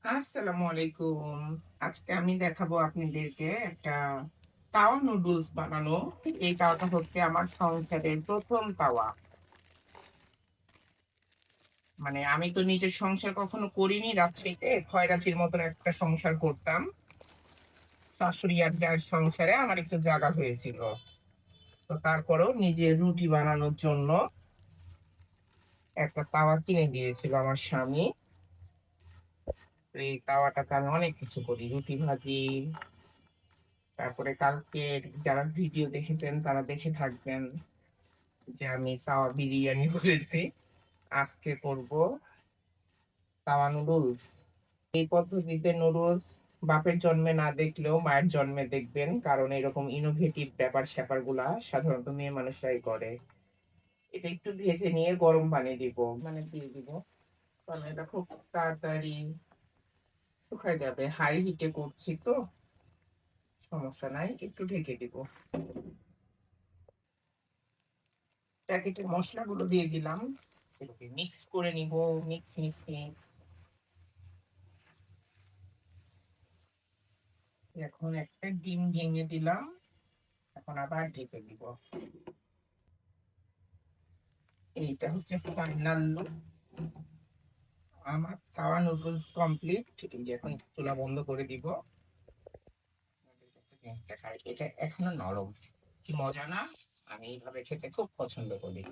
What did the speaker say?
আসসালামু আলাইকুম। আজকে আমি দেখাবো আপনাদেরকে একটা তাওয়া নুডলস বানানো। এই তাওয়াটা হচ্ছে আমার সংসারের ১ম তাওয়া। মানে আমি তো নিজের সংসার কখনো করিনি রাজশাহীতে। খয়রাতির মতন একটা সংসার করতাম। শাশুড়ি আর জার সংসারে আমার একটু জায়গা হয়েছিল। তো তারপরেও নিজে রুটি বানানোর জন্য একটা তাওয়া কিনে দিয়েছিল আমার স্বামী। তো এই তাওয়াটাতে আমি অনেক কিছু করি। রুটি ভাজি, তারপরে কালকে যারা ভিডিও দেখেছেন তারা দেখে থাকবেন যে আমি তাওয়া বিরিয়ানি করেছি। আজকে করব তাওয়া নুডলস। এই পদ্ধতিতে নুডলস বাপের জন্মে না দেখলেও মায়ের জন্মে দেখবেন, কারণ এরকম ইনোভেটিভ ব্যাপার স্যাপার গুলা সাধারণত মেয়ে মানুষরাই করে। এটা একটু ভেজে নিয়ে গরম পানি দিব, মানে দিয়ে দিব, কারণ এটা খুব তাড়াতাড়ি শুকায় যাবে। হাই হিটে করছি তো, সমস্যা নাই, একটু ঢেকে দিব। প্যাকেটের মশলাগুলো দিয়ে দিলাম, এটাকে মিক্স করে নিব। Mix mix mix. এখন একটা ডিম ভেঙে দিলাম, এখন আবার ঢেকে দিব। এইটা হচ্ছে ফাইনাল লুক। আমার খাওয়া নুডলস কমপ্লিট। এই যে এখন চুলা বন্ধ করে দিব। দেখাই, এটা এখনো নরম। কি মজা না! আমি এইভাবে খেতে খুব পছন্দ করি।